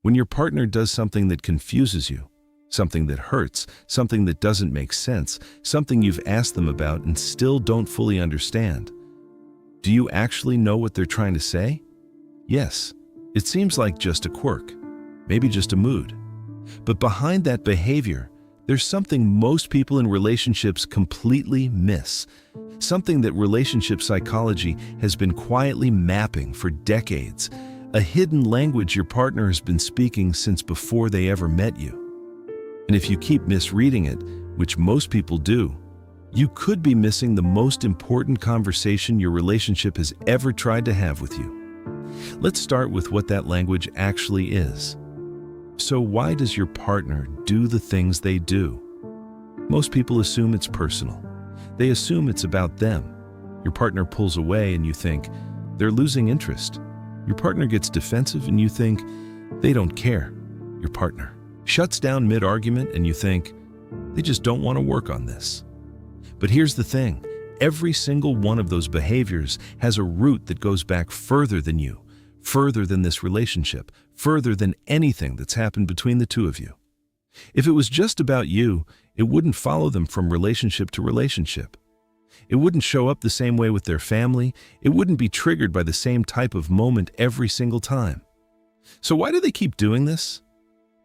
When your partner does something that confuses you, something that hurts, something that doesn't make sense, something you've asked them about and still don't fully understand, do you actually know what they're trying to say? Yes, it seems like just a quirk, maybe just a mood. But behind that behavior, there's something most people in relationships completely miss. Something that relationship psychology has been quietly mapping for decades. A hidden language your partner has been speaking since before they ever met you. And if you keep misreading it, which most people do, you could be missing the most important conversation your relationship has ever tried to have with you. Let's start with what that language actually is. So why does your partner do the things they do? Most people assume it's personal. They assume it's about them. Your partner pulls away and you think, they're losing interest. Your partner gets defensive and you think, they don't care. Your partner shuts down mid-argument and you think, they just don't want to work on this. But here's the thing, every single one of those behaviors has a root that goes back further than you, further than this relationship, further than anything that's happened between the two of you. If it was just about you, it wouldn't follow them from relationship to relationship. It wouldn't show up the same way with their family. It wouldn't be triggered by the same type of moment every single time. So why do they keep doing this?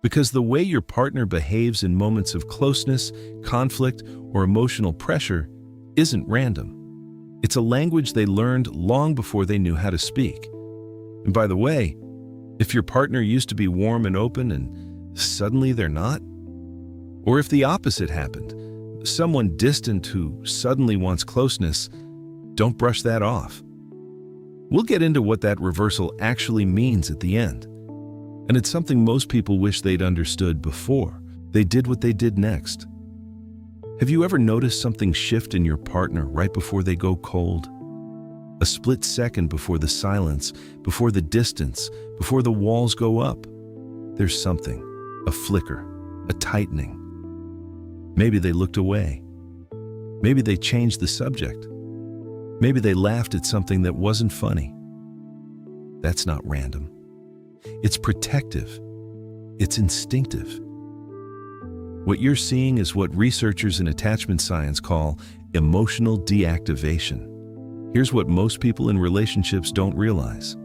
Because the way your partner behaves in moments of closeness, conflict, or emotional pressure isn't random. It's a language they learned long before they knew how to speak. And by the way, if your partner used to be warm and open and suddenly they're not, or if the opposite happened, someone distant who suddenly wants closeness, don't brush that off. We'll get into what that reversal actually means at the end. And it's something most people wish they'd understood before they did what they did next. Have you ever noticed something shift in your partner right before they go cold? A split second before the silence, before the distance, before the walls go up. There's something, a flicker, a tightening. Maybe they looked away. Maybe they changed the subject. Maybe they laughed at something that wasn't funny. That's not random. It's protective. It's instinctive. What you're seeing is what researchers in attachment science call emotional deactivation. Here's what most people in relationships don't realize.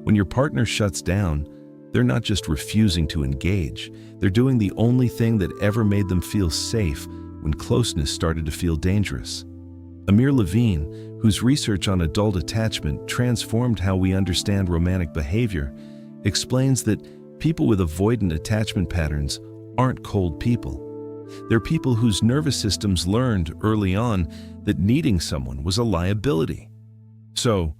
When your partner shuts down, they're not just refusing to engage. They're doing the only thing that ever made them feel safe when closeness started to feel dangerous. Amir Levine, whose research on adult attachment transformed how we understand romantic behavior, explains that people with avoidant attachment patterns aren't cold people. They're people whose nervous systems learned early on that needing someone was a liability. So,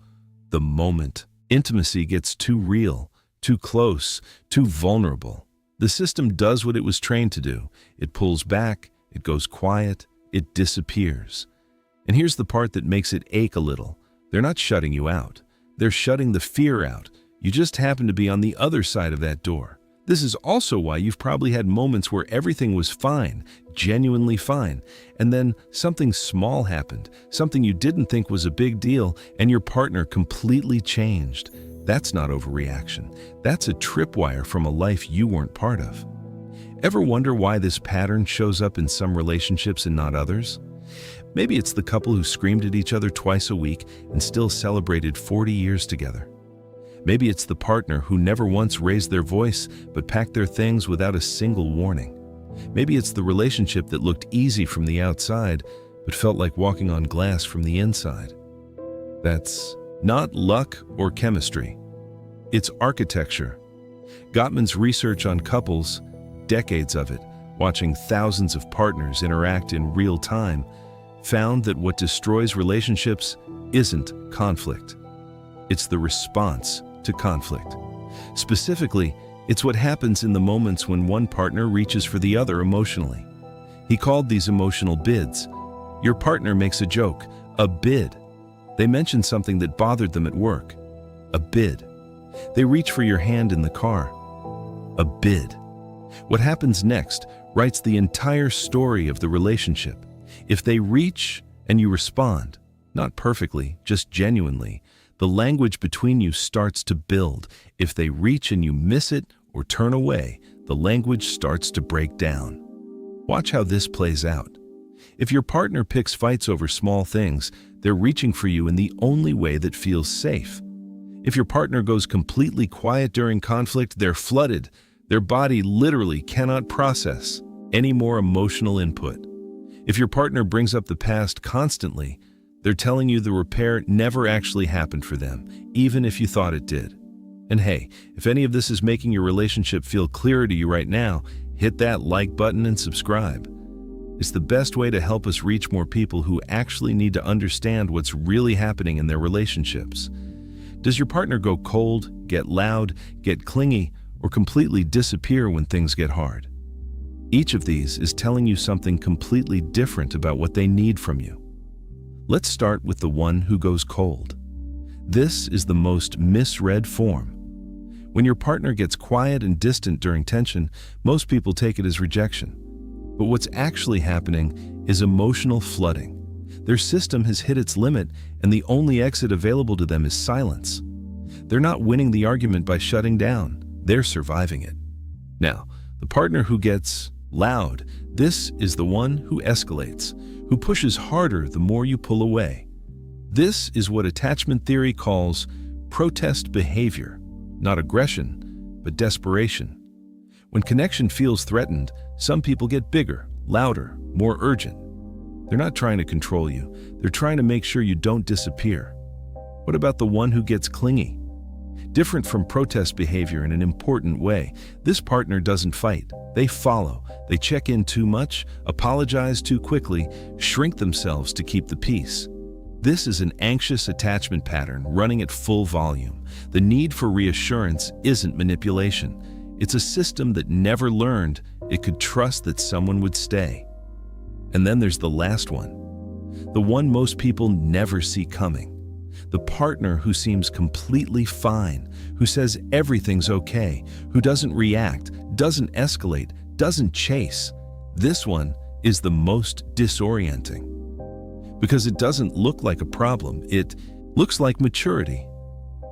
the moment intimacy gets too real, too close, too vulnerable, the system does what it was trained to do. It pulls back, it goes quiet, it disappears. And here's the part that makes it ache a little. They're not shutting you out. They're shutting the fear out. You just happen to be on the other side of that door. This is also why you've probably had moments where everything was fine, genuinely fine, and then something small happened, something you didn't think was a big deal, and your partner completely changed. That's not overreaction. That's a tripwire from a life you weren't part of. Ever wonder why this pattern shows up in some relationships and not others? Maybe it's the couple who screamed at each other twice a week and still celebrated 40 years together. Maybe it's the partner who never once raised their voice but packed their things without a single warning. Maybe it's the relationship that looked easy from the outside but felt like walking on glass from the inside. That's not luck or chemistry. It's architecture. Gottman's research on couples, decades of it, watching thousands of partners interact in real time, found that what destroys relationships isn't conflict. It's the response to conflict. Specifically, it's what happens in the moments when one partner reaches for the other emotionally. He called these emotional bids. Your partner makes a joke, a bid. They mention something that bothered them at work, a bid. They reach for your hand in the car, a bid. What happens next writes the entire story of the relationship. If they reach and you respond, not perfectly, just genuinely, the language between you starts to build. If they reach and you miss it or turn away, the language starts to break down. Watch how this plays out. If your partner picks fights over small things, they're reaching for you in the only way that feels safe. If your partner goes completely quiet during conflict, they're flooded. Their body literally cannot process any more emotional input. If your partner brings up the past constantly, they're telling you the repair never actually happened for them, even if you thought it did. And hey, if any of this is making your relationship feel clearer to you right now, hit that like button and subscribe. It's the best way to help us reach more people who actually need to understand what's really happening in their relationships. Does your partner go cold, get loud, get clingy, or completely disappear when things get hard? Each of these is telling you something completely different about what they need from you. Let's start with the one who goes cold. This is the most misread form. When your partner gets quiet and distant during tension, most people take it as rejection. But what's actually happening is emotional flooding. Their system has hit its limit, and the only exit available to them is silence. They're not winning the argument by shutting down, they're surviving it. Now, the partner who gets loud, this is the one who escalates, who pushes harder the more you pull away. This is what attachment theory calls protest behavior, not aggression, but desperation. When connection feels threatened, some people get bigger, louder, more urgent. They're not trying to control you, they're trying to make sure you don't disappear. What about the one who gets clingy? Different from protest behavior in an important way, this partner doesn't fight. They follow. They check in too much, apologize too quickly, shrink themselves to keep the peace. This is an anxious attachment pattern running at full volume. The need for reassurance isn't manipulation. It's a system that never learned it could trust that someone would stay. And then there's the last one, the one most people never see coming. The partner who seems completely fine, who says everything's okay, who doesn't react, doesn't escalate, doesn't chase. This one is the most disorienting. Because it doesn't look like a problem, it looks like maturity.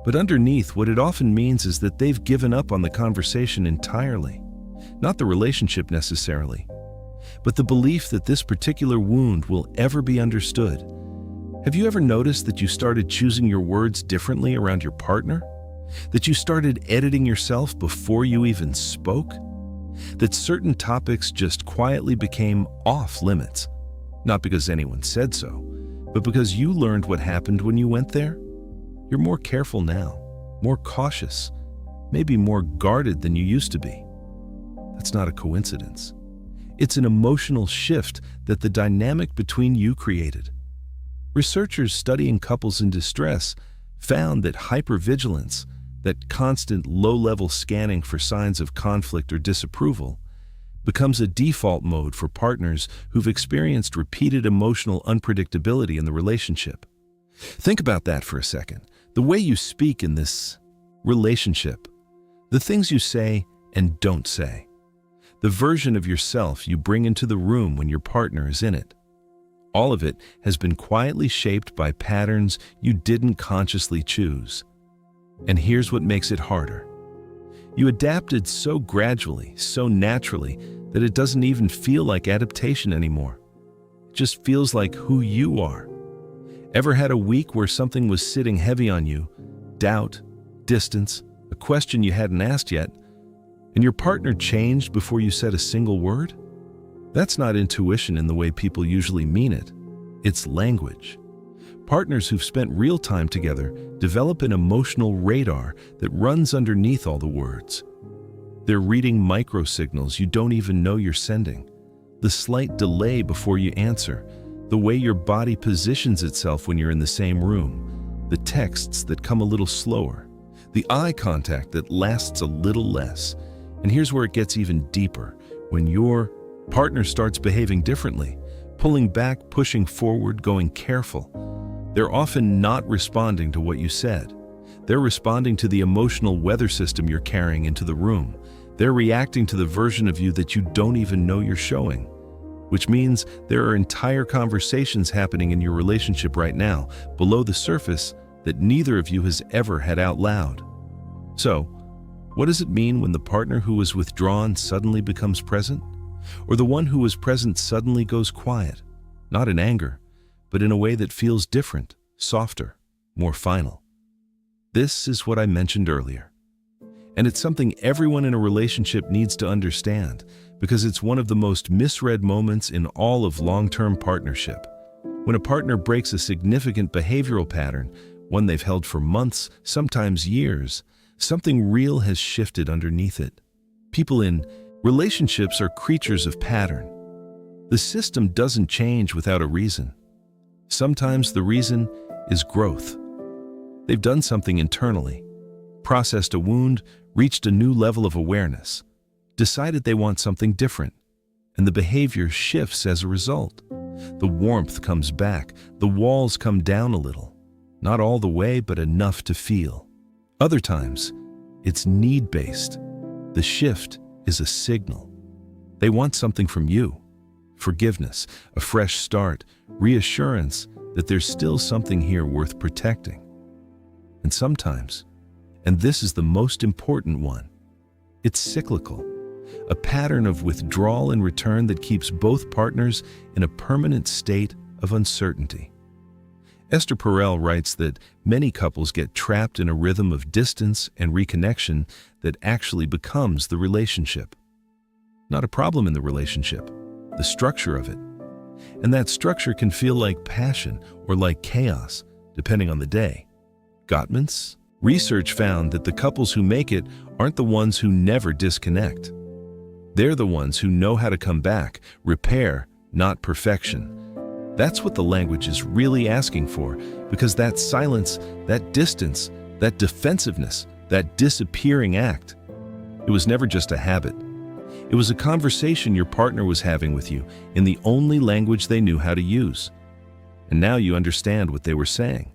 But underneath, what it often means is that they've given up on the conversation entirely. Not the relationship necessarily, but the belief that this particular wound will ever be understood. Have you ever noticed that you started choosing your words differently around your partner? That you started editing yourself before you even spoke? That certain topics just quietly became off limits? Not because anyone said so, but because you learned what happened when you went there? You're more careful now, more cautious, maybe more guarded than you used to be. That's not a coincidence. It's an emotional shift that the dynamic between you created. Researchers studying couples in distress found that hypervigilance, that constant low-level scanning for signs of conflict or disapproval, becomes a default mode for partners who've experienced repeated emotional unpredictability in the relationship. Think about that for a second. The way you speak in this relationship, the things you say and don't say, the version of yourself you bring into the room when your partner is in it. All of it has been quietly shaped by patterns you didn't consciously choose. And here's what makes it harder. You adapted so gradually, so naturally, that it doesn't even feel like adaptation anymore. It just feels like who you are. Ever had a week where something was sitting heavy on you? Doubt, distance, a question you hadn't asked yet, and your partner changed before you said a single word? That's not intuition in the way people usually mean it. It's language. Partners who've spent real time together develop an emotional radar that runs underneath all the words. They're reading microsignals you don't even know you're sending. The slight delay before you answer, the way your body positions itself when you're in the same room, the texts that come a little slower, the eye contact that lasts a little less. And here's where it gets even deeper. When your partner starts behaving differently, pulling back, pushing forward, going careful, they're often not responding to what you said. They're responding to the emotional weather system you're carrying into the room. They're reacting to the version of you that you don't even know you're showing. Which means there are entire conversations happening in your relationship right now, below the surface, that neither of you has ever had out loud. So, What does it mean when the partner who was withdrawn suddenly becomes present? Or the one who was present suddenly goes quiet? Not in anger, but in a way that feels different, softer, more final. This is what I mentioned earlier. And it's something everyone in a relationship needs to understand, because it's one of the most misread moments in all of long-term partnership. When a partner breaks a significant behavioral pattern, one they've held for months, sometimes years, something real has shifted underneath it. People in relationships are creatures of pattern. The system doesn't change without a reason. Sometimes the reason is growth. They've done something internally, processed a wound, reached a new level of awareness, decided they want something different, and the behavior shifts as a result. The warmth comes back, the walls come down a little, not all the way, but enough to feel. Other times, it's need-based. The shift is a signal. They want something from you: forgiveness, a fresh start, reassurance that there's still something here worth protecting. And sometimes, and this is the most important one, it's cyclical, a pattern of withdrawal and return that keeps both partners in a permanent state of uncertainty. Esther Perel writes that many couples get trapped in a rhythm of distance and reconnection that actually becomes the relationship. Not a problem in the relationship, the structure of it. And that structure can feel like passion or like chaos, depending on the day. Gottman's research found that the couples who make it aren't the ones who never disconnect. They're the ones who know how to come back, repair, not perfection. That's what the language is really asking for, because that silence, that distance, that defensiveness, that disappearing act, it was never just a habit. It was a conversation your partner was having with you in the only language they knew how to use. And now you understand what they were saying.